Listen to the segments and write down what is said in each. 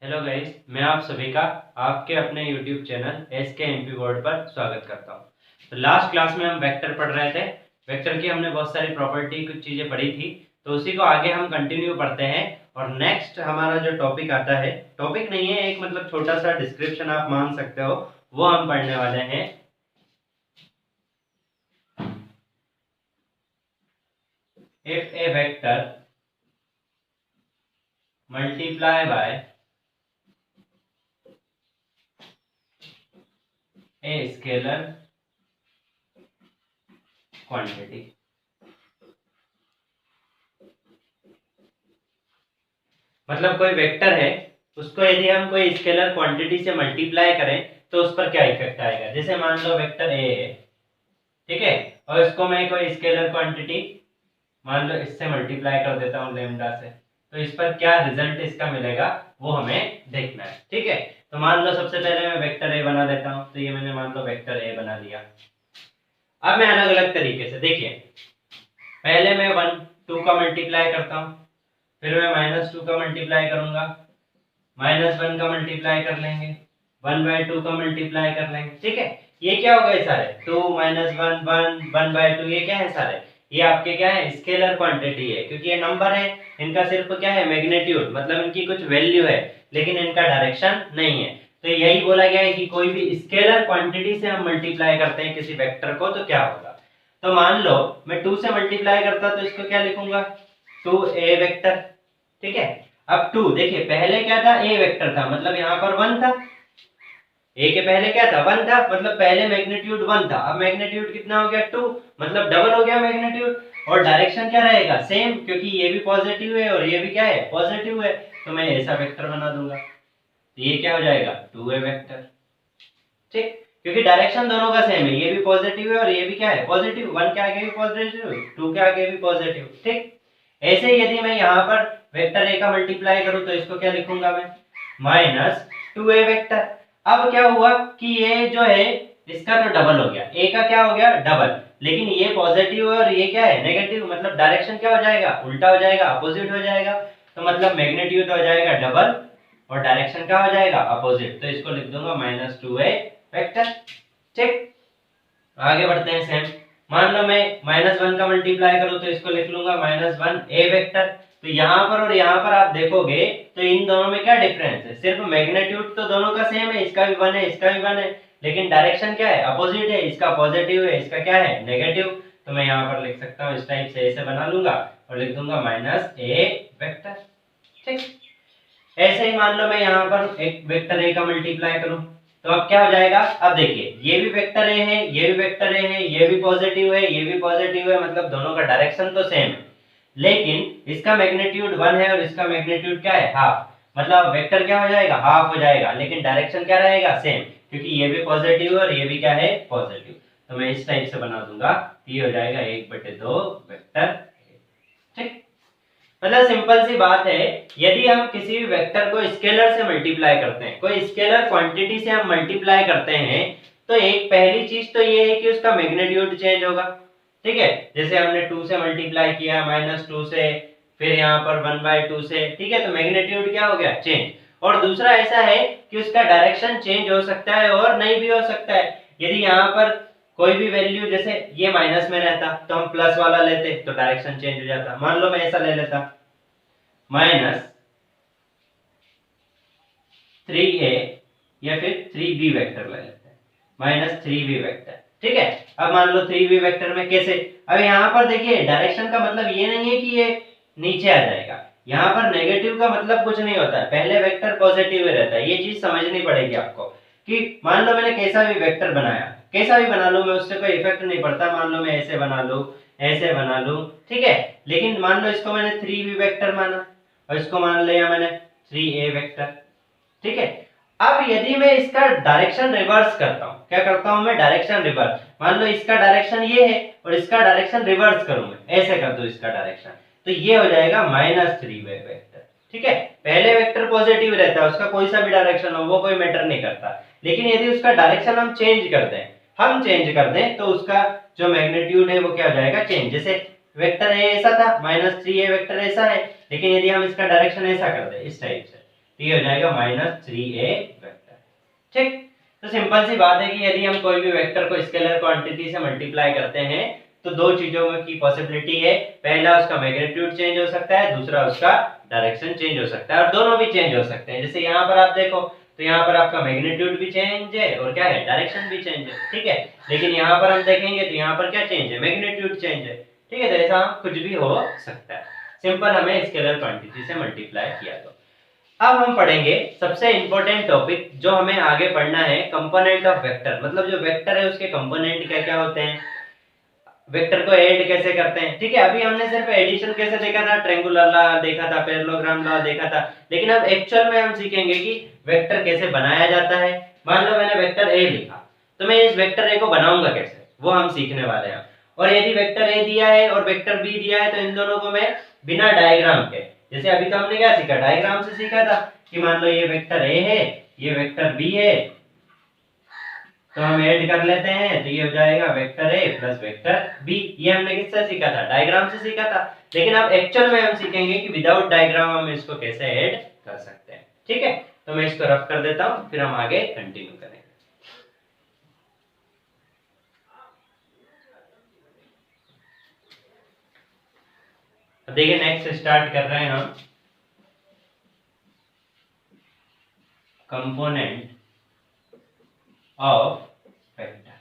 Hello guys, मैं आप सभी का आपके अपने YouTube channel SK MP board पर स्वागत करता हूं। तो लास्ट क्लास में हम वेक्टर पढ़ रहे थे। वेक्टर की हमने बहुत सारी प्रॉपर्टी कुछ चीज़ें पढ़ी थी, तो उसी को आगे हम कंटिन्यू पढ़ते हैं। और नेक्स्ट हमारा जो टॉपिक आता है, टॉपिक नहीं है, एक मतलब छोटा सा डिस्क्रिप्शन आप मान सकते हो, वो हम पढ़ने वाले हैं। If A vector multiply by a scalar quantity, मतलब कोई वेक्टर है, उसको यदि हम कोई स्केलर क्वांटिटी से मल्टीप्लाई करें तो उस पर क्या इफेक्ट आएगा। जैसे मान लो वेक्टर ए है, ठीक है, और इसको मैं कोई स्केलर क्वांटिटी मान लो इससे मल्टीप्लाई कर देता हूँ लेमडा से, तो इस पर क्या रिजल्ट इसका मिलेगा वो हमें देखना है। ठीक है, तो मान लो सबसे पहले मैं वेक्टर ए बना लेता हूँ, तो ये मैंने मान लो वेक्टर ए बना लिया। अब मैं अलग अलग तरीके से, देखिए, पहले मैं 1 2 का मल्टीप्लाई करता हूँ, फिर मैं -2 का मल्टीप्लाई करूंगा, -1 का मल्टीप्लाई कर लेंगे, 1/2 का मल्टीप्लाई कर लेंगे। ठीक है, ये क्या हो गए सारे 2 -1 1 1/2, ये क्या है सारे, ये आपके क्या है स्केलर क्वांटिटी है, क्योंकि ये नंबर है, इनका सिर्फ क्या है मैग्नीट्यूड, मतलब इनकी कुछ वैल्यू है लेकिन इनका डायरेक्शन नहीं है। तो यही बोला गया है कि कोई भी स्केलर क्वांटिटी से हम मल्टीप्लाई करते हैं किसी वेक्टर को तो क्या होगा। तो मान लो मैं 2 से मल्टीप्लाई करता तो इसको क्या लिखूंगा, 2a वेक्टर। ठीक है, अब 2 देखिए, पहले क्या था, a वेक्टर था, मतलब यहाँ पर 1 था, a के पहले क्या था 1 था, मतलब पहले मैग्नीट्यूड 1 था, अब मैग्नीट्यूड कितना हो गया 2, मतलब डबल हो गया मैग्नीट्यूड। और डायरेक्शन क्या रहेगा सेम, क्योंकि ये भी पॉजिटिव है और ये भी क्या है पॉजिटिव है, तो मैं ऐसा वेक्टर बना दूंगा, तो ये क्या हो जाएगा 2a वेक्टर। ठीक, क्योंकि डायरेक्शन दोनों का सेम है, ये भी पॉजिटिव है और ये भी क्या है पॉजिटिव, 1 के आगे भी पॉजिटिव, 2 के आगे भी पॉजिटिव। ठीक, ऐसे ही यदि मैं यहाँ पर वेक्टर a का मल्टीप्लाई करूं तो इसको क्या लिखूंगा मैं, -2a वेक्टर। अब क्या हुआ कि ये जो है इसका तो डबल हो गया, a का क्या हो गया डबल, लेकिन ये पॉजिटिव है और ये क्या है नेगेटिव, मतलब डायरेक्शन क्या हो जाएगा उल्टा हो जाएगा, अपोजिट हो जाएगा, तो मतलब मैग्नीट्यूड हो जाएगा डबल और डायरेक्शन क्या हो जाएगा अपोजिट, तो इसको लिख दूंगा -2a वेक्टर। ठीक, आगे बढ़ते हैं सेम, मान लो मैं -1 का मल्टीप्लाई करूं तो इसको लिख लूंगा -1a वेक्टर। तो यहाँ पर और यहाँ पर आप देखोगे तो इन दोनों में क्या डिफरेंस है, सिर्फ मैग्नीट्यूड तो दोनों का सेम है, इसका भी 1 है इसका भी 1 है, लेकिन डायरेक्शन क्या है अपोजिट है, इसका पॉजिटिव है इसका क्या है नेगेटिव। तो मैं यहाँ पर लिख सकता हूँ इस टाइप से, ऐसे बना लूंगा और लिख दूंगा -a वेक्टर। ठीक, ऐसे ही मान लो मैं यहाँ पर एक वेक्टर a का मल्टीप्लाई करूं तो अब क्या हो जाएगा, अब देखिए ये भी वेक्टर a है, ये भी वेक्टर a है, ये भी पॉजिटिव है, ये भी पॉजिटिव है, मतलब दोनों का डायरेक्शन तो सेम है, लेकिन इसका मैग्नीट्यूड 1 है और इसका मैग्नीट्यूड क्या है हाफ, मतलब वेक्टर क्या हो जाएगा हाफ हो जाएगा, लेकिन डायरेक्शन क्या रहेगा सेम, क्योंकि ये भी पॉजिटिव है और ये भी क्या है पॉजिटिव। तो मैं इस टाइप से बना दूंगा, ये हो जाएगा 1/2 वेक्टर। ठीक, मतलब सिंपल सी बात है, यदि हम किसी भी वेक्टर को स्केलर से मल्टीप्लाई करते हैं, कोई स्केलर क्वांटिटी से हम मल्टीप्लाई करते हैं, तो एक पहली चीज तो ये है कि उसका मैग्नीट्यूड चेंज होगा। ठीक है, जैसे हमने 2 से मल्टीप्लाई किया -2 से, फिर यहाँ पर 1/2 से, ठीक है, तो मैग्नीट्यूड क्या हो गया चेंज। और दूसरा ऐसा है कि उसका डायरेक्शन चेंज हो सकता है और नहीं भी हो सकता है, यदि यहाँ पर कोई भी वैल्यू, जैसे ये माइनस में रहता तो हम प्लस वाला लेते तो डायरेक्शन चेंज हो जाता, मान लो मैं ऐसा ले लेता -3a या फिर 3b वेक्टर ले लेते हैं, -3b वेक्टर। ठीक है, अब मान लो 3b वेक्टर में कैसे, अब यहाँ पर देखिए डायरेक्शन का मतलब ये नहीं है कि ये नीचे आ जाएगा, यहाँ पर नेगेटिव का मतलब कुछ नहीं होता है, पहले वेक्टर पॉजिटिव रहता है, ये चीज समझनी पड़ेगी आपको। कि मान लो मैंने कैसा भी वेक्टर बनाया, कैसा भी बना लूं मैं, उससे कोई इफेक्ट नहीं पड़ता, मान लो मैं ऐसे बना लूं ऐसे बना लूं, ठीक है, लेकिन मान लो इसको मैंने 3b वेक्टर माना और इसको मान लिया मैंने 3a वेक्टर। ठीक है, अब यदि मैं इसका डायरेक्शन रिवर्स करता हूं, क्या करता हूं मैं डायरेक्शन रिवर्स, मान लो इसका डायरेक्शन ये है और इसका डायरेक्शन रिवर्स करूं मैं, ऐसे कर दूं इसका डायरेक्शन, तो ये हो जाएगा -3b वेक्टर। ठीक है, पहले वेक्टर पॉजिटिव रहता है, उसका कोई सा भी डायरेक्शन हो वो कोई मैटर नहीं करता, लेकिन यदि उसका डायरेक्शन हम चेंज कर दें तो उसका जो मैग्नीट्यूड है वो क्या हो जाएगा चेंज। जैसे वेक्टर ए ऐसा था, -3a वेक्टर ऐसा है, लेकिन यदि हम इसका डायरेक्शन ऐसा कर दें इस टाइप से, तो ये हो जाएगा -3a वेक्टर। ठीक, तो सिंपल सी बात है कि यदि हम कोई भी वेक्टर को स्केलर क्वांटिटी से मल्टीप्लाई करते हैं तो दो चीजों की पॉसिबिलिटी है, पहला उसका मैग्नीट्यूड चेंज हो सकता है, दूसरा उसका डायरेक्शन चेंज हो सकता है, और दोनों भी चेंज हो सकते हैं। जैसे यहाँ पर आप देखो तो यहाँ पर आपका मैग्नीट्यूड भी चेंज है और क्या है, डायरेक्शन भी चेंज है। ठीक है, लेकिन यहाँ पर हम देखेंगे तो यहाँ पर क्या चेंज है, मैग्नीट्यूड चेंज है। ठीक है, तो ऐसा कुछ भी हो सकता है, सिंपल हमें स्केलर क्वांटिटी से मल्टीप्लाई किया। तो अब हम पढ़ेंगे सबसे इंपॉर्टेंट टॉपिक जो हमें आगे पढ़ना है, कंपोनेंट ऑफ वेक्टर। मतलब जो वेक्टर है उसके कंपोनेंट क्या क्या होते हैं, वेक्टर को ऐड कैसे करते हैं। ठीक है, अभी हमने सिर्फ एडिशन कैसे देखा था, ट्रायंगुलर लॉ देखा था, पैरेललोग्राम लॉ देखा था, लेकिन अब एक्चुअल में हम सीखेंगे कि वेक्टर कैसे बनाया जाता है। मान लो मैंने वेक्टर ए लिखा, तो मैं इस वेक्टर ए को बनाऊंगा कैसे, वो हम सीखने वाले हैं। और यदि वेक्टर ए दिया है और वेक्टर बी दिया है तो इन दोनों को मैं बिना डायग्राम के, जैसे अभी तो हमने क्या सीखा, डायग्राम से सीखा था कि मान लो ये वेक्टर ए है, ये वेक्टर बी है, तो हम ऐड कर लेते हैं तो ये हो जाएगा vector A plus vector B. ये हमने किससे सीखा था, डायग्राम से सीखा था। लेकिन अब एक्चुअल में हम सीखेंगे कि विदाउट डायग्राम हम इसको कैसे ऐड कर सकते हैं। ठीक है, तो मैं इसको रफ कर देता हूं, फिर हम आगे कंटिन्यू करेंगे। अब देखिए नेक्स्ट स्टार्ट कर रहे हैं हम कंपोनेंट ऑफ वेक्टर।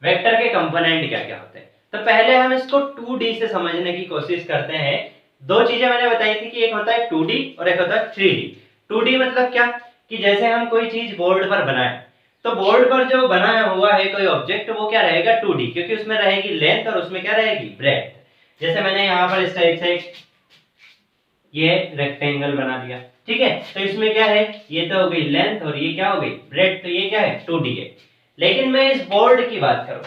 वेक्टर के कंपोनेंट क्या क्या होते हैं, तो पहले हम इसको 2D से समझने की कोशिश करते हैं। दो चीजें मैंने बताई थी कि एक होता है 2D और एक होता है 3D। 2D मतलब क्या, कि जैसे हम कोई चीज बोर्ड पर बनाए, तो बोर्ड पर जो बनाया हुआ है कोई ऑब्जेक्ट, वो क्या रहेगा 2D, क्योंकि उसमें रहेगी लेंथ और उसमें क्या रहेगी ब्रेड्थ। जैसे मैंने यहाँ पर इस टाइप से ये रेक्टेंगल बना दिया। ठीक है, तो इसमें क्या है, ये तो हो गई लेंथ और ये क्या हो गई ब्रेड्थ, तो ये क्या है 2D है। लेकिन मैं इस बोर्ड की बात करूं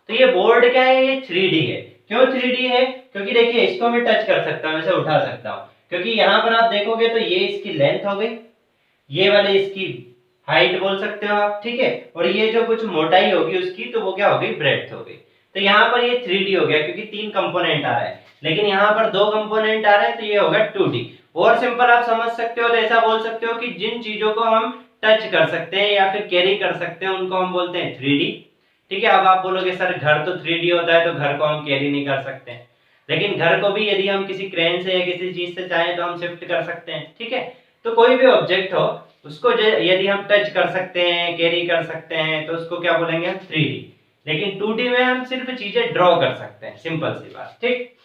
तो ये बोर्ड क्या है, ये 3D है। क्यों 3D है, क्योंकि देखिए इसको मैं टच कर सकता हूं, इसे उठा सकता हूं, क्योंकि यहां पर आप देखोगे तो ये इसकी लेंथ हो गई, ये वाली इसकी हाइट बोल सकते हो आप। ठीक है, और ये जो कुछ मोटाई होगी उसकी, तो वो क्या हो गई ब्रेड्थ हो गई। तो यहाँ पर ये 3D हो गया क्योंकि तीन कंपोनेंट आ रहा है, लेकिन यहाँ पर दो कंपोनेंट आ रहे हैं तो ये होगा 2D। और सिंपल आप समझ सकते हो तो ऐसा बोल सकते हो कि जिन चीजों को हम टच कर सकते हैं या फिर कैरी कर सकते हैं उनको हम बोलते हैं 3D। ठीक है, अब आप बोलोगे सर घर तो 3D होता है तो घर को हम कैरी नहीं कर सकते हैं, लेकिन घर को भी यदि हम किसी क्रेन से या किसी चीज से चाहें तो हम शिफ्ट कर सकते हैं। ठीक है, तो कोई भी ऑब्जेक्ट हो उसको यदि हम टच कर सकते हैं, कैरी कर सकते हैं, तो उसको क्या बोलेंगे हम 3D। लेकिन 2D में हम सिर्फ चीजें ड्रॉ कर सकते हैं, सिंपल सी बात। ठीक,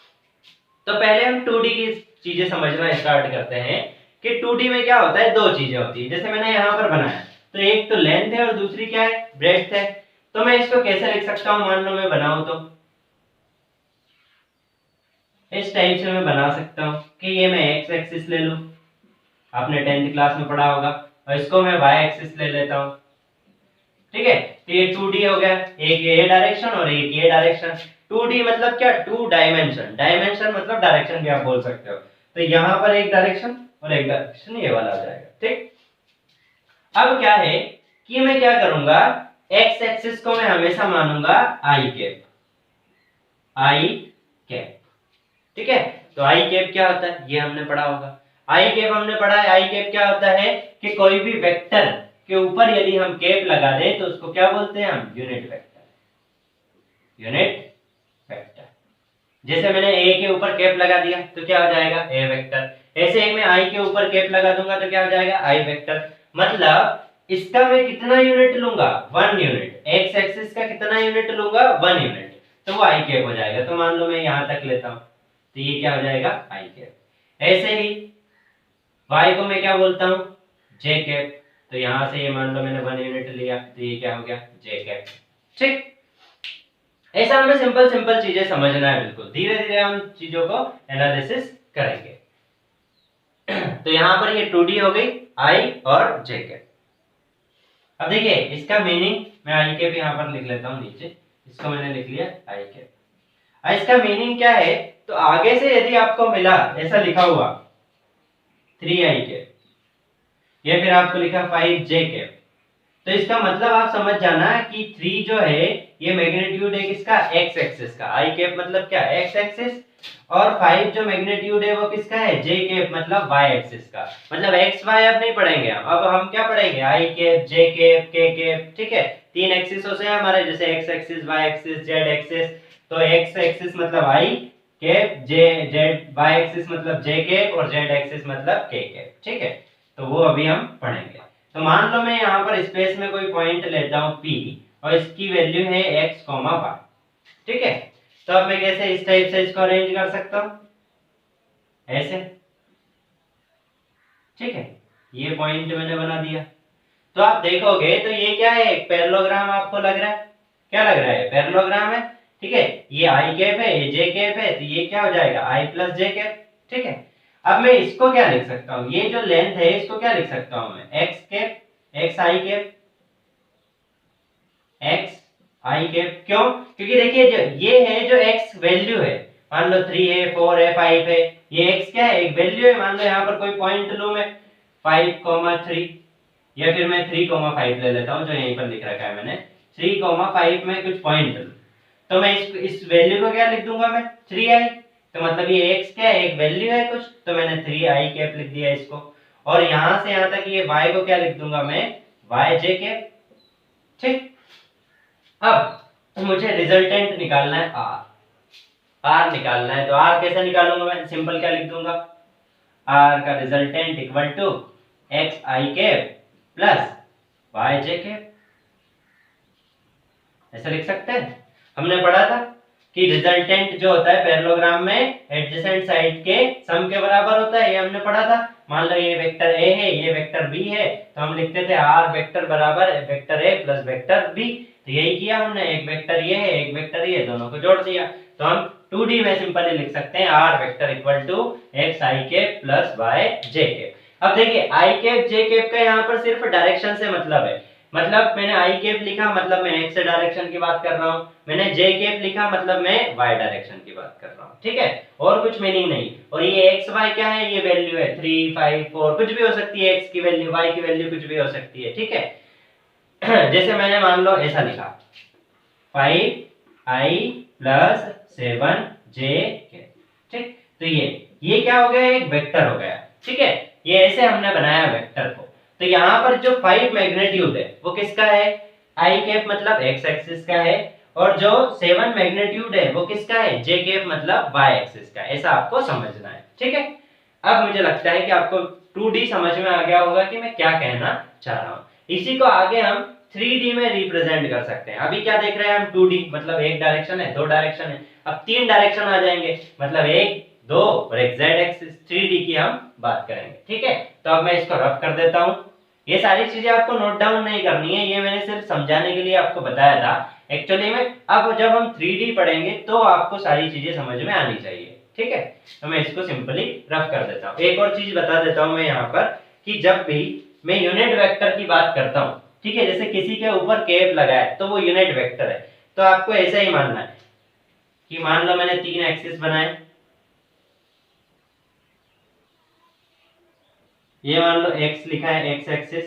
तो पहले हम 2D की चीजें समझना स्टार्ट करते हैं कि 2D में क्या होता है, दो चीजें होती है। जैसे मैंने यहाँ पर बनाया तो एक तो लेंथ है और दूसरी क्या है, ब्रेड्थ है। तो मैं इसको कैसे लिख सकता हूँ, मान लो मैं बनाऊं तो इस टाइप से मैं बना सकता हूँ कि ये मैं एक्स एक्सिस ले लूं, आपने 10th क्लास में पढ़ा होगा, और इसको मैं वाई एक्सिस ले लेता हूँ। ठीक है, तो ये 2D हो गया, एक ये डायरेक्शन और एक ये डायरेक्शन। 2D मतलब क्या, 2 डायमेंशन, डायमेंशन मतलब डायरेक्शन भी आप बोल सकते हो। तो यहाँ पर एक डायरेक्शन और एक डायरेक्शन ये वाला आ जाएगा। ठीक, अब क्या है कि मैं क्या करूंगा, एक्स एक्सिस को मैं हमेशा मानूंगा आई कैप, आई कैप। ठीक है, तो आई कैप क्या होता है ये हमने पढ़ा होगा, आई कैप हमने पढ़ा है। आई कैप क्या होता है कि कोई भी वेक्टर के ऊपर यदि हम कैप लगा दें तो उसको क्या बोलते हैं हम, यूनिट वेक्टर, यूनिट वेक्टर। जैसे मैंने ए के ऊपर कैप लगा दिया तो क्या हो जाएगा, ए वेक्टर। ऐसे ही मैं आई के ऊपर कैप लगा दूंगा तो क्या हो जाएगा, आई वेक्टर। मतलब इसका मैं कितना यूनिट लूंगा, 1 यूनिट। एक्स एक्सिस का कितना यूनिट लूंगा, 1 यूनिट, तो वो आई कैप हो जाएगा। तो मान लो मैं यहां तक लेता हूं तो ये क्या हो जाएगा, आई कैप। ऐसे ही y को मैं क्या बोलता हूं, j कैप। तो यहां से ये मान लो मैंने 1 यूनिट लिया तो ये क्या हो गया, j कैप। ठीक, ऐसा हमें सिंपल सिंपल चीजें समझना है, बिल्कुल धीरे धीरे हम चीजों को एनालिसिस करेंगे। तो यहाँ पर ये 2D हो गई, I और J कैप। अब देखिए इसका मीनिंग मैं I कैप यहाँ पर लिख लेता हूँ नीचे, इसको मैंने लिख लिया I कैप। इसका मीनिंग क्या है, तो आगे से यदि आपको मिला ऐसा लिखा हुआ 3I कैप, या फिर आपको लिखा 5J कैप, तो इसका मतलब आप समझ जाना कि 3 जो है ये मैग्नीट्यूड है किसका, एक्स एक्सिस का, आई कैप मतलब क्या, एक्स एक्सिस, और 5 जो मैग्नीट्यूड है वो किसका है, जे कैप मतलब वाई एक्सिस का। मतलब एक्स वाई अब नहीं पढ़ेंगे हम, अब हम क्या पढ़ेंगे, I cap, J cap, K cap, ठीक है। 3 एक्सिस होते हैं हमारे, जैसे X axis, Y axis, Z axis. तो एक्स एक्सिस मतलब I cap, J Z, Y axis मतलब जे कैप, और जेड एक्सिस मतलब के कैप, ठीक है। तो वो अभी हम पढ़ेंगे। तो मान लो मैं यहाँ पर स्पेस में कोई पॉइंट लेता हूँ P, और इसकी वैल्यू है x, y, ठीक है। तो अब मैं कैसे इस टाइप से इसको अरेंज कर सकता हूँ, ऐसे, ठीक है। ये पॉइंट मैंने बना दिया। तो आप देखोगे तो ये क्या है, एक पैरेललोग्राम आपको लग रहा है, क्या लग रहा है, पैरेललोग्राम है, ठीक है। ये आई कैप है, ये जे कैप है, तो ये क्या हो जाएगा, आई प्लस जे कैप, ठीक है। अब मैं इसको क्या लिख सकता हूँ, ये जो लेंथ है इसको क्या लिख सकता हूँ मैं, x cap, x I cap, x I cap. क्यों, क्योंकि देखिए जो ये है, जो एक्स वैल्यू है, मान लो 3 है, 4 है, 5 है, ये एक्स क्या है, एक वैल्यू है। मान लो यहाँ पर कोई पॉइंट लूं मैं 5,3, या फिर मैं 3,5 ले लेता हूँ, जो यहीं पर लिख रखा है मैंने, 3,5 में कुछ पॉइंट लूं, तो मैं इस वैल्यू को क्या लिख दूंगा मैं, 3i। तो मतलब ये x क्या है, एक वैल्यू है कुछ, तो मैंने 3i कैप लिख दिया इसको। और यहां से यहां तक ये y को क्या लिख दूंगा मैं, yj कैप, ठीक। अब मुझे रिजल्टेंट निकालना है r निकालना है। तो r कैसे निकालूंगा मैं, सिंपल क्या लिख दूंगा, r का resultant equal to X I cap plus Y J cap, ऐसा लिख सकते हैं। हमने पढ़ा था कि रिजल्टेंट जो होता है पैरेललोग्राम में एडजेसेंट साइड के सम के बराबर होता है, ये हमने पढ़ा था। मान लो ये वेक्टर a है, ये वेक्टर b है, तो हम लिखते थे r वेक्टर बराबर vector a plus vector b। तो यही किया हमने, एक वेक्टर ये है, एक वेक्टर ये, दोनों को जोड़ दिया। तो हम 2D में सिंपली लिख सकते हैं r vector equal to x i cap plus y j cap. अब देखिए i कैप j कैप का यहाँ पर सिर्फ डायरेक्शन से मतलब है, मतलब मैंने आई कैप लिखा मतलब मैं एक्स डायरेक्शन की बात कर रहा हूँ, मैंने जे कैप लिखा मतलब मैं वाई डायरेक्शन की बात कर रहा हूँ, ठीक है। और कुछ मीनिंग नहीं। और ये एक्स वाई क्या है, ये वैल्यू है 3, 5, 4, कुछ भी हो सकती है, एक्स की वैल्यू, वाई की वैल्यू कुछ भी हो सकती है, ठीक है। जैसे मैंने मान लो ऐसा लिखा 5i प्लस 7j, ठीक। तो ये क्या हो गया, एक वेक्टर हो गया, ठीक है। ये ऐसे हमने बनाया वेक्टर को। तो यहाँ पर जो 5 मैग्नीट्यूड है वो किसका है, आई कैप मतलब एक्स एक्सिस का है, और जो 7 मैग्नीट्यूड है वो किसका है, जे कैप मतलब वाई एक्सिस का। ऐसा आपको समझना है, ठीक है। अब मुझे लगता है कि आपको 2D समझ में आ गया होगा कि मैं क्या कहना चाह रहा हूँ। इसी को आगे हम 3D में रिप्रेजेंट कर सकते हैं। अभी क्या देख रहे हैं हम, 2D मतलब एक डायरेक्शन है, दो डायरेक्शन है, अब 3 डायरेक्शन आ जाएंगे, मतलब 1, 2 और एक z एक्सिस। 3D की हम बात करेंगे, ठीक है। तो अब मैं इसको रफ कर देता हूँ। ये सारी चीजें आपको नोट डाउन नहीं करनी है, ये मैंने सिर्फ समझाने के लिए आपको बताया था एक्चुअली में। अब जब हम 3D पढ़ेंगे तो आपको सारी चीजें समझ में आनी चाहिए, ठीक है। तो मैं इसको सिंपली रफ कर देता हूँ। एक और चीज बता देता हूँ मैं यहाँ पर, कि जब भी मैं यूनिट वेक्टर की बात करता हूँ, ठीक है, जैसे किसी के ऊपर कैप लगा है तो वो यूनिट वेक्टर है। तो आपको ऐसा ही मानना है कि मान लो मैंने 3 एक्सिस बनाए, ये मान लो x लिखा है, x एक्सिस,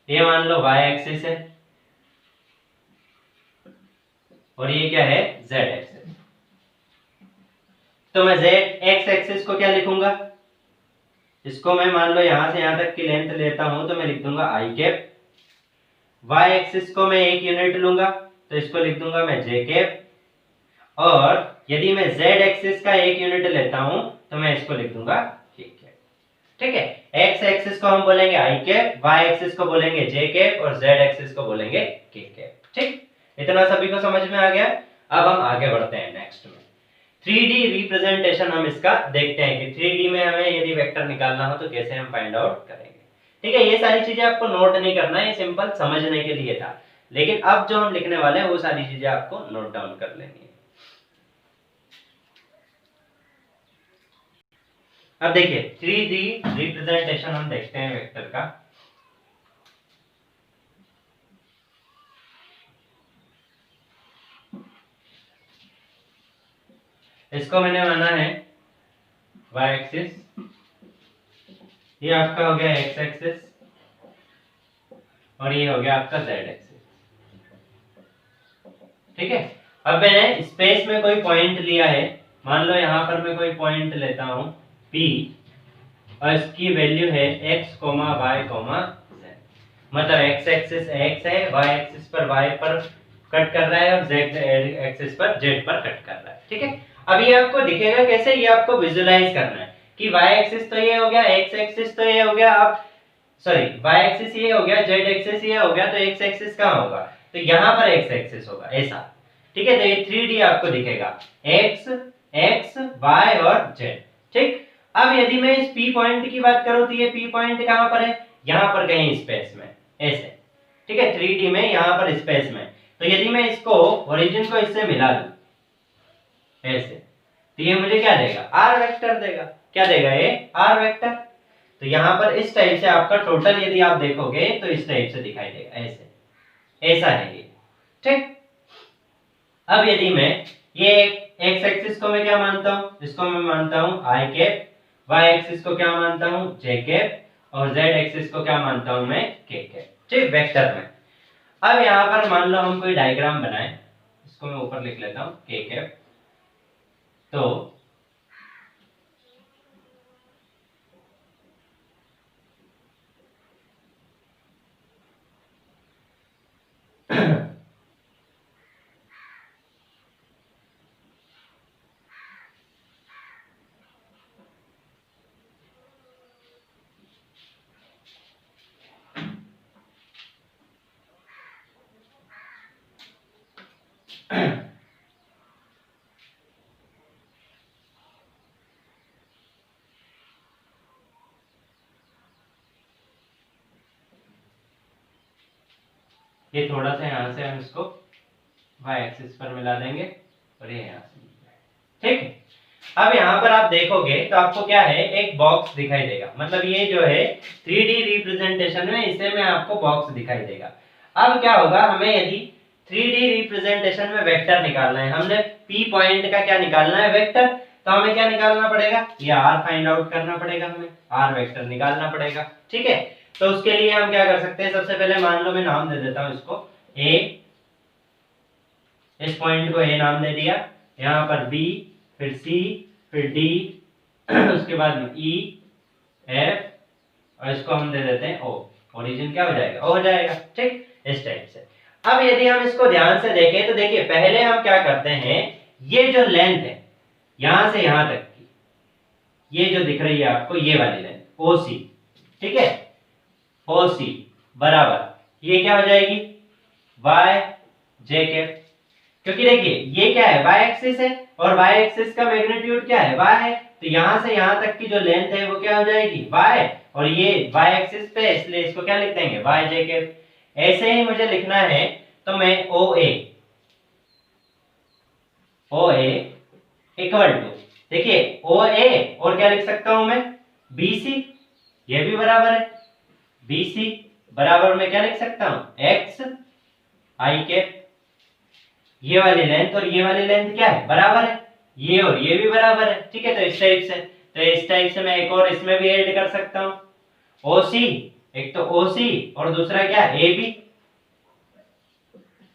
ये मान लो y एक्सिस है, और ये क्या है, z एक्सिस। तो मैं z x एक्सिस को क्या लिखूंगा, इसको मैं मान लो यहां से यहां तक की लेंथ लेता हूं तो मैं लिख दूंगा आई कैप। y एक्सिस को मैं एक यूनिट लूंगा तो इसको लिख दूंगा मैं j कैप। और यदि मैं z एक्सिस का एक यूनिट लेता हूं तो मैं इसको लिख दूंगा k कैप, ठीक है। x एक्सिस को हम बोलेंगे आई कैप, y एक्सिस को बोलेंगे j कैप, और z एक्सिस को बोलेंगे k कैप, ठीक। इतना सभी को समझ में आ गया। अब हम आगे बढ़ते हैं नेक्स्ट में, 3D रिप्रेजेंटेशन हम इसका देखते हैं कि 3D में हमें यदि वेक्टर निकालना हो तो कैसे हम फाइंड आउट करेंगे, ठीक है। ये सारी चीजें आपको नोट नहीं करना है, ये सिंपल समझने के लिए था, लेकिन अब जो हम लिखने वाले हैं वो सारी चीजें आपको नोट डाउन कर लेनी है। अब देखिए 3D रिप्रेजेंटेशन हम देखते हैं वेक्टर का। इसको मैंने माना है y एक्सिस, ये आपका हो गया x एक्सिस, और ये हो गया आपका z एक्सिस। ठीक है, अब मैंने स्पेस में कोई पॉइंट लिया है, मान लो यहाँ पर मैं कोई पॉइंट लेता हूँ P और इसकी वैल्यू है x, y, z। मतलब x एक्सिस x है, y एक्सिस पर y पर कट कर रहा है और z एक्सिस पर z पर कट कर रहा है। ठीक है, अब ये आपको दिखेगा कैसे, ये आपको विजुलाइज करना है कि y एक्सिस तो ये हो गया, x एक्सिस तो ये हो गया, अब सॉरी y एक्सिस ये हो गया, z एक्सिस ये हो गया, तो x एक्सिस कहाँ होगा, तो यहाँ पर x एक्सिस होगा ऐसा। ठीक है, तो ये 3D आपको दिखेगा, x x y और z। ठीक, अब यदि मैं इस P पॉइंट की बात करूं तो ये P पॉइंट कहाँ पर है, यहाँ पर कहीं स्पेस में ऐसे। ठीक है, 3D में यहाँ पर स्पेस में, तो यदि मैं इसको ओरिजिन को इससे मिला दूं ऐसे, तो ये मुझे क्या देगा, r वेक्टर देगा। क्या देगा ये, r वेक्टर। तो यहाँ पर इस टाइप से आपका टोटल यदि आप देखोगे तो इस टाइप से दिखाई देगा ऐसे, ऐसा है ये। ठीक, अब यदि मैं ये x एक्सिस को मैं क्या मानता हूँ, इसको मैं मानता हूँ i कैप, y एक्सिस को क्या मानता हूँ j कैप, और z एक्सिस को क्या मानता हूँ मैं k कैप। ठीक, वेक्टर में। अब यहाँ पर मान लो हम कोई डायग्राम बनाएं, इसको मैं ऊपर लिख लेता हूँ k कैप। तो ये थोड़ा सा यहाँ से हम इसको y एक्सिस पर मिला देंगे और ये यहाँ से। ठीक है, अब यहाँ पर आप देखोगे तो आपको क्या है, एक बॉक्स दिखाई देगा। मतलब ये जो है 3D रिप्रेजेंटेशन में इसे में आपको बॉक्स दिखाई देगा। अब क्या होगा, हमें यदि 3D रिप्रेजेंटेशन में वेक्टर निकालना है, हमने P पॉइंट का क्या निकालना है, वेक्टर, तो हमें क्या निकालना पड़ेगा, ये r फाइंड आउट करना पड़ेगा, हमें r वेक्टर निकालना पड़ेगा। ठीक है, तो उसके लिए हम क्या कर सकते हैं, सबसे पहले मान लो मैं नाम दे देता हूं इसको a, इस पॉइंट को a नाम दे दिया, यहाँ पर b, फिर c, फिर d, उसके बाद में e, f, और इसको हम दे देते हैं o। ओरिजिन क्या हो जाएगा, o हो जाएगा। ठीक, इस टाइप से। अब यदि हम इसको ध्यान से देखें तो देखिए, पहले हम क्या करते हैं, ये जो लेंथ है यहां से यहां तक की, ये जो दिख रही है आपको ये वाली लेंथ OC, ठीक है, OC बराबर ये क्या हो जाएगी, y j कैप। क्योंकि देखिए ये क्या है, y एक्सिस है और y एक्सिस का मैग्नीट्यूड क्या है, y है, तो यहां से यहां तक की जो लेंथ है वो क्या हो जाएगी, y, और ये y एक्सिस पे, इसलिए इसको क्या लिख देंगे, y j कैप। ऐसे ही मुझे लिखना है तो मैं OA इक्वल टू, देखिए OA और क्या लिख सकता हूं मैं, BC, ये भी बराबर है, BC बराबर में क्या लिख सकता हूं, x i कैप। ये वाली लेंथ और ये वाली लेंथ क्या है, बराबर है, ये और ये भी बराबर है। ठीक है, तो इस टाइप से मैं एक और इसमें भी ऐड कर सकता हूं, OC, एक तो OC और दूसरा क्या, AB,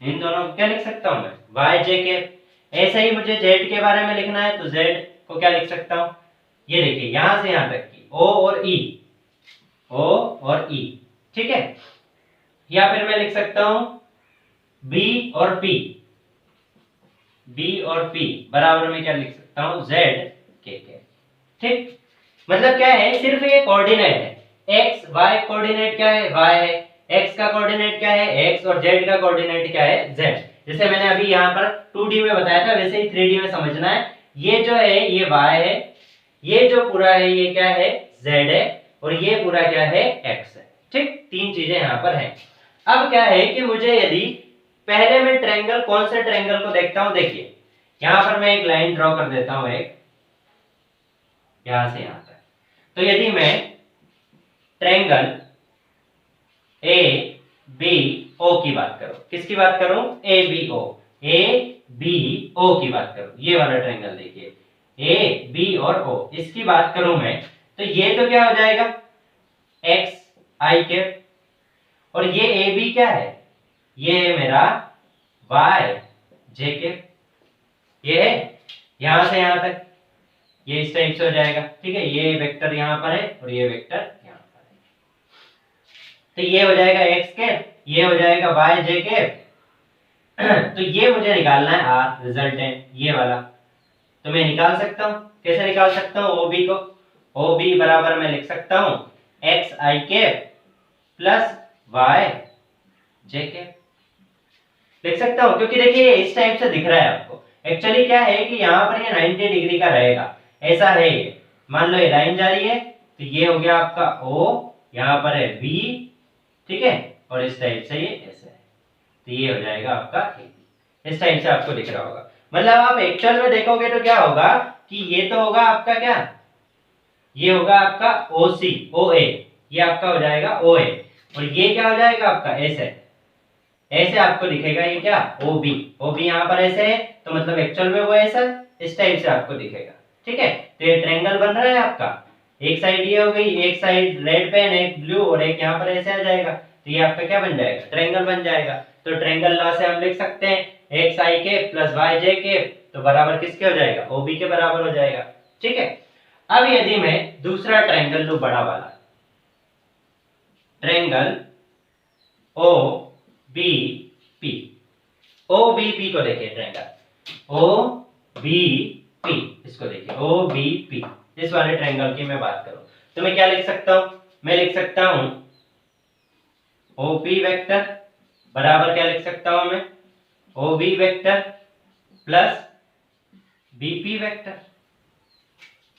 इन दोनों को क्या लिख सकता हूं मैं, y j कैप। ऐसे ही मुझे z के बारे में लिखना है तो z को क्या लिख सकता हूं, ये देखिए यहां से यहां तक की O और E। ठीक है, या फिर मैं लिख सकता हूं B और P बराबर में क्या लिख सकता हूं, Z K के। ठीक, मतलब क्या है, सिर्फ ये कोऑर्डिनेट है, x y कोऑर्डिनेट क्या है, y है, x का कोऑर्डिनेट क्या है, x, और z का कोऑर्डिनेट क्या है, z। जैसे मैंने अभी यहाँ पर 2D में बताया था वैसे ही 3D में समझना है। ये जो है ये y है, ये जो पूरा है ये क्या है, z है, और ये पूरा क्या है, x है। ठीक, तीन चीजें यहाँ पर हैं। अब क्या है कि मुझे यदि पहले मैं ट्रायंगल, कौन से ट्रायंगल को देखता हूं, देखिए यहां पर मैं एक लाइन ड्रॉ कर देता हूं, एक यहां से यहां तक। तो यदि मैं ट्रायंगल ए बी ओ की बात करूं, किसकी बात करूं, ए बी ओ की बात करूं, ये वाला ट्रायंगल देखिए ए बी और ओ, इसकी बात करूं मैं, तो ये तो क्या हो जाएगा, एक्स आई कैप, और ये ए बी क्या है, ये है मेरा वाई जे के, ये है यहां से यहां तक, ये इस टाइप से हो जाएगा, ठीक है। ये वेक्टर यहां पर है और ये वेक्टर यहां पर है, तो ये हो जाएगा एक्स कैप, ये हो जाएगा वाई जे कैप। तो ये मुझे निकालना है आर रिजल्टेंट, ये वाला। तो मैं निकाल सकता हूं, कैसे निकाल सकता हूं ओबी को, ओबी बराबर मैं लिख सकता हूं X I cap plus Y J cap, लिख सकता हूं, क्योंकि देखिए इस टाइप से दिख रहा है आपको। एक्चुअली क्या है कि यहाँ पर ये 90 डिग्री का रहेगा, ऐसा है ये। मान लो ये लाइन जा रही है, तो ये हो गया आपका O, यहाँ पर है B, ठीक है, और इस टाइप से ये ऐसा है, तो ये हो जाएगा आपका AB। इस टाइप से आपको दिख रहा होगा। मतलब आप एक्चुअल में देखोगे तो क्या होगा कि ये तो होगा आपका क्या, ये होगा आपका OC OA, ये आपका हो जाएगा OA, और ये क्या हो जाएगा आपका ऐसे, ऐसे आपको दिखेगा ये क्या OB, OB यहाँ पर ऐसे है, तो मतलब एक्चुअल में वो ऐसा इस टाइप से आपको दिखेगा, ठीक है। तो ये ट्रायंगल बन रहा है आपका, एक साइड ये हो गई, एक साइड रेड पेन, एक ब्लू, और एक यहाँ पर ऐसे आ जाएगा, तो ये आपका क्या बन जाएगा, ट्रायंगल बन जाएगा। तो ट्रायंगल लॉ से हम लिख सकते हैं एक्स आई के प्लस वाई जे के, तो बराबर किसके हो जाएगा, OB के बराबर हो जाएगा, ठीक है। अब यदि मैं दूसरा ट्रायंगल लूं, बड़ा वाला triangle O B P, O B P को देखिए, ट्रायंगल ओ बी पी, इसको देखिए ओ बी पी, इस वाले ट्रायंगल की मैं बात करूं तो मैं क्या लिख सकता हूं, मैं लिख सकता हूं ओ पी वेक्टर बराबर क्या लिख सकता हूं मैं, O B vector plus B P vector,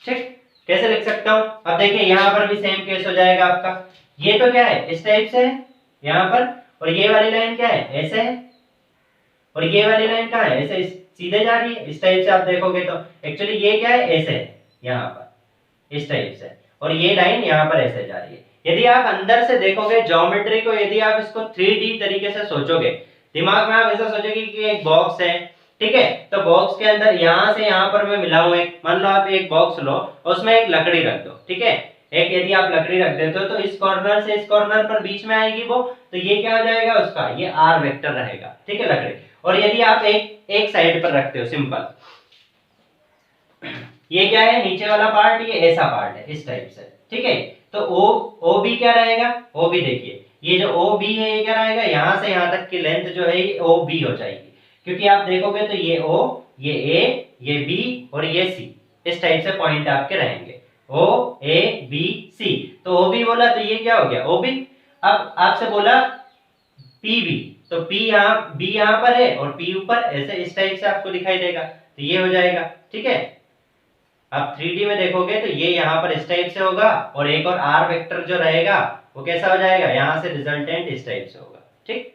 ठीक। कैसे लिख सकता हूं, अब देखिए यहां पर भी सेम केस हो जाएगा आपका। ये तो क्या है, इस टाइप से है यहां पर, और ये वाली लाइन क्या है, ऐसे है, और ये वाली लाइन कहां है, ऐसे सीधे जा रही है, इस टाइप से आप देखोगे तो एक्चुअली ये क्या है, ऐसे है यहां पर इस टाइप से, और ये लाइन यहां पर ऐसे जा रही है। यदि आप अंदर से देखोगे ज्योमेट्री को, यदि आप इसको 3D तरीके से सोचोगे, दिमाग में आप ऐसा सोचोगे कि एक बॉक्स है, ठीक है, तो बॉक्स के अंदर यहां से यहां पर मैं मिलाऊं एक, मान लो आप एक बॉक्स लो, उसमें एक लकड़ी रख दो, ठीक है, एक यदि आप लकड़ी रख देते हो तो इस कॉर्नर से इस कॉर्नर पर बीच में आएगी वो, तो ये क्या हो जाएगा उसका, ये आर वेक्टर रहेगा, ठीक है, लकड़ी। और यदि आप एक साइड पर रखते हो सिंपल, ये क्या है नीचे वाला पार्ट, ये ऐसा पार्ट है इस टाइप से, ठीक है, तो ओ बी क्या रहेगा, ओ बी देखिए ये जो ओ बी है ये क्या रहेगा, यहां से यहां तक की लेंथ जो है ये ओ बी हो जाएगी, क्योंकि आप देखोगे तो ये ओ, ये ए, ये बी और ये सी, इस टाइप से पॉइंट आपके रहेंगे ओ ए बी सी, तो ओ बी बोला तो ये क्या हो गया ओ बी। अब आपसे बोला पी बी, तो पी यहाँ बी यहाँ पर है और पी ऊपर, ऐसे इस टाइप से आपको दिखाई देगा, तो ये हो जाएगा, ठीक है। आप 3D में देखोगे तो ये यहाँ पर इस टाइप से होगा, और एक और आर वेक्टर जो रहेगा वो कैसा हो जाएगा, यहाँ से रिजल्टेंट इस टाइप से होगा, ठीक।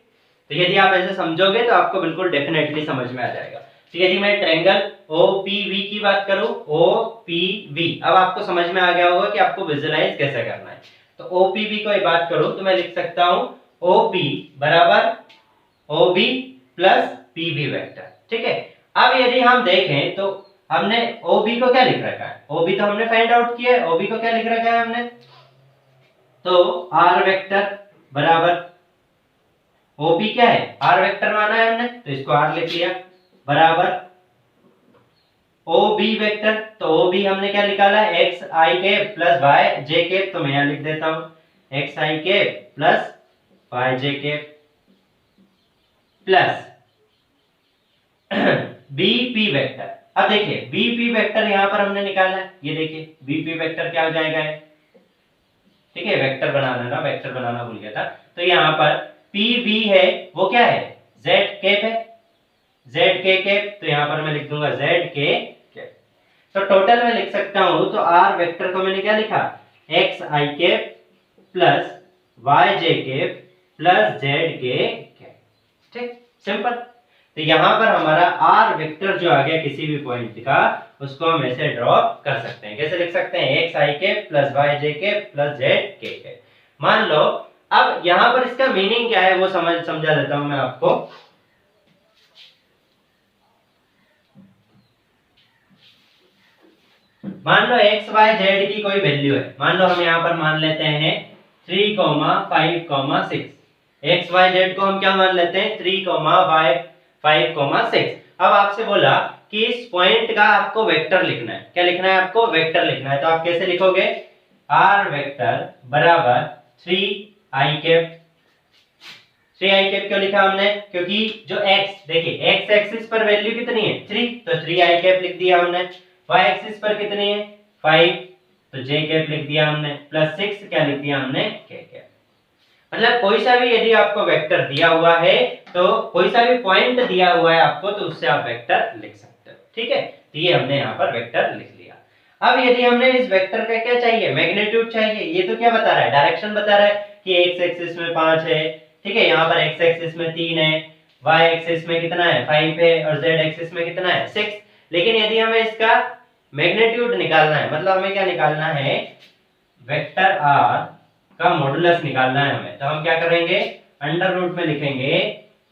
तो यदि आप ऐसे समझोगे तो आपको बिल्कुल डेफिनेटली समझ में आ जाएगा। तो यदि मैं ट्रायंगल OPV की बात करूं, OPV, अब आपको समझ में आ गया होगा कि आपको विजुअलाइज कैसे करना है। तो OPV को एक बात करूं तो मैं लिख सकता हूं OP बराबर OB प्लस PV वेक्टर, ठीक है। अब यदि हम देखें तो हमने OB को क्या लिख रखा है, OB तो हमने फाइंड आउट किया है, OB को क्या लिख रखा है हमने, तो R वेक्टर बराबर OB क्या है, R वेक्टर माना है हमने, तो इसको R लिख लिया, बराबर OB वेक्टर, तो OB हमने क्या निकाला है एक्स आई के प्लस वाई जे के, तो मैं यहां लिख देता हूं एक्स आई के प्लस वाई जे के प्लस BP वेक्टर। अब देखिए BP वेक्टर यहां पर हमने निकाला है, ये देखिए BP वेक्टर क्या हो जाएगा, ठीक है, वेक्टर बनाना ना, वेक्टर बनाना भूल गया था। तो यहाँ पर PV है वो क्या है, Z कैप है, Z के कैप, तो यहाँ पर मैं लिख दूंगा Z के कैप। तो टोटल में लिख सकता हूं, तो R वेक्टर को मैंने क्या लिखा, x I cap plus Y J cap plus Z के कैप, ठीक, सिंपल। तो यहाँ पर हमारा R वेक्टर जो आ गया किसी भी पॉइंट का, उसको हम ऐसे ड्रॉप कर सकते हैं, कैसे लिख सकते हैं एक्स आई के प्लस वाई जे के प्लस जेड के। मान लो अब यहाँ पर इसका मीनिंग क्या है वो समझा देता हूं मैं आपको। मान लो एक्स वाई जेड की कोई वैल्यू है, मान लो हम यहाँ पर मान लेते हैं 3, 5, 6, एक्स वाई जेड को हम क्या मान लेते हैं 3, y 5, 6। अब आपसे बोला कि इस पॉइंट का आपको वेक्टर लिखना है। क्या लिखना है आपको? वेक्टर लिखना है। तो आप कैसे लिखोगे? आर वेक्टर बराबर 3i कैप। 3i कैप क्यों लिखा हमने? क्योंकि जो x, देखिए x एक्सिस पर वैल्यू कितनी है 3, तो 3i कैप लिख दिया हमने। y एक्सिस पर कितनी है 5, तो j कैप लिख दिया हमने, प्लस 6 क्या लिख दिया हमने k कैप। मतलब कोई सा भी यदि आपको वेक्टर दिया हुआ है, तो कोई सा भी पॉइंट दिया हुआ है आपको, तो उससे आप वेक्टर लिख सकते हो। ठीक है, तो ये हमने यहाँ पर वेक्टर लिख लिया। अब यदि हमने इस वेक्टर का क्या चाहिए? मैग्नीट्यूड चाहिए। ये तो क्या बता रहा है? डायरेक्शन बता रहा है कि x एक्सिस में 5 है, ठीक है, यहाँ पर x एक्सिस में 3 है, y एक्सिस में कितना है 5 है, और z एक्सिस में कितना है 6। लेकिन यदि हमें इसका मैग्नीट्यूड निकालना है, मतलब हमें क्या निकालना है? वेक्टर r का मॉडुलस निकालना है हमें। तो हम क्या करेंगे? अंडर रूट में लिखेंगे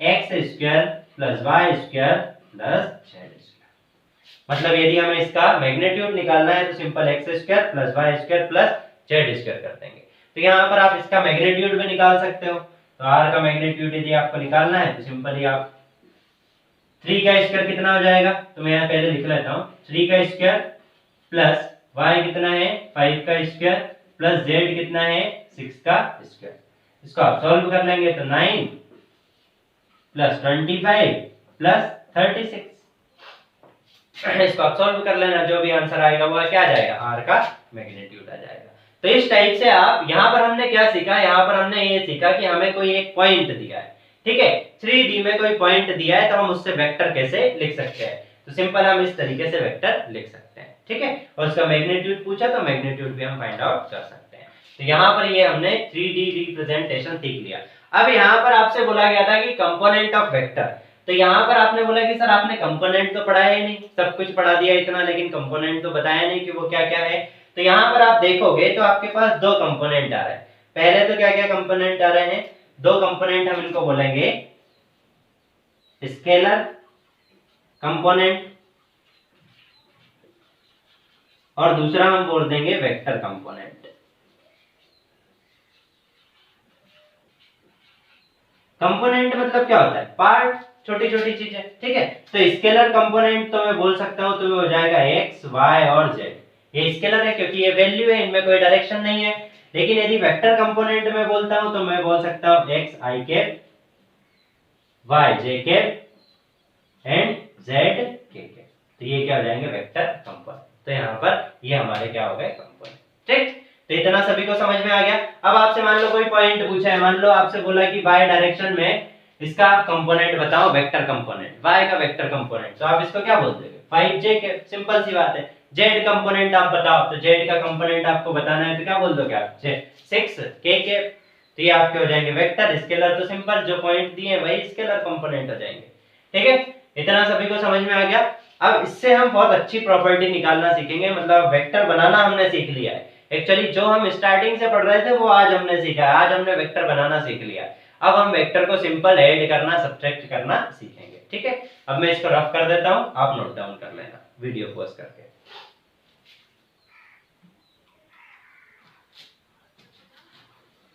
X square plus Y square plus Z square. मतलब यदि हमें इसका मैग्नीट्यूड निकालना है तो simple X square plus Y square plus Z square कर देंगे। तो यहाँ पर आप इसका मैग्नीट्यूड भी निकाल सकते हो। तो आर का मैग्नीट्यूड यदि आपको निकालना है तो सिंपली आप 3 का स्क्वायर कितना हो जाएगा? तो मैं यहाँ पहले लिख लेता हूँ। 3 का स्क्वायर प्लस वाई कितना है 5 का स्क्वायर प्लस जेड कितना है 6 का स्क्वायर। इसको आप सॉल्व कर लेंगे तो 9 प्लस 25 प्लस 36। इसको आप सॉल्व कर लेना, जो भी आंसर आएगा वो क्या आ जाएगा? आर का मैग्नीट्यूड आ जाएगा। तो इस टाइप से आप, यहाँ पर हमने क्या सीखा? यहाँ पर हमने ये सीखा कि हमें कोई एक पॉइंट दिया है, ठीक है, 3D में कोई पॉइंट दिया है, तो हम उससे वेक्टर कैसे लिख सकते हैं? तो सिंपल हम इस तरीके से वेक्टर लिख सकते हैं, ठीक है। और उसका मैग्नीट्यूड पूछा तो मैग्नीट्यूड भी हम फाइंड आउट कर सकते हैं। तो यहाँ पर ये हमने 3D रिप्रेजेंटेशन सीख लिया। अब यहाँ पर आपसे बोला गया था कि कंपोनेंट ऑफ वेक्टर। तो यहाँ पर आपने बोला कि सर आपने कंपोनेंट तो पढ़ाया ही नहीं, सब कुछ पढ़ा दिया इतना, लेकिन कंपोनेंट तो बताया नहीं कि वो क्या क्या है। तो यहाँ पर आप देखोगे तो आपके पास दो कंपोनेंट आ रहे हैं। पहले तो क्या क्या कंपोनेंट आ रहे हैं? दो कंपोनेंट हम इनको बोलेंगे स्केलर कंपोनेंट, और दूसरा हम बोल देंगे वेक्टर कंपोनेंट। कंपोनेंट मतलब क्या होता है? पार्ट, छोटी छोटी चीजें, ठीक है। तो स्केलर कंपोनेंट तो मैं बोल सकता हूं, तो वो हो जाएगा एक्स वाई और जेड। ये स्केलर है क्योंकि ये वैल्यू है, इनमें कोई डायरेक्शन नहीं है। लेकिन यदि वेक्टर कंपोनेंट में बोलता हूं तो मैं बोल सकता हूं X I cap, Y J cap and Z K cap. तो ये क्या हो जाएंगे? Vector component. तो यहाँ पर ये हमारे क्या हो गए? कंपोनेंट, ठीक। तो इतना सभी को समझ में आ गया। अब आपसे मान लो कोई पॉइंट पूछा है, मान लो आपसे बोला कि y डायरेक्शन में इसका कंपोनेंट बताओ, वेक्टर कंपोनेंट, y का वेक्टर कंपोनेंट, तो आप इसको क्या बोल दोगे? 5j के, सिंपल सी बात है। z कंपोनेंट आप बताओ, तो z का कंपोनेंट आपको बताना है तो क्या बोल दोगे आप? 6 k के। तो ये आपके हो जाएंगे वेक्टर। स्केलर तो सिंपल, जो पॉइंट दिए वही स्केलर कंपोनेंट हो जाएंगे, ठीक है। इतना सभी को समझ में आ गया। अब इससे हम बहुत अच्छी प्रॉपर्टी निकालना सीखेंगे, मतलब वेक्टर बनाना हमने सीख लिया है। एक्चुअली जो हम स्टार्टिंग से पढ़ रहे थे वो आज हमने सीखा है। आज हमने वेक्टर बनाना सीख लिया। अब हम वेक्टर को सिंपल ऐड करना, सब्ट्रैक्ट करना सीखेंगे, ठीक है। अब मैं इसको रफ कर देता हूं, आप नोट डाउन कर लेना वीडियो पॉज करके।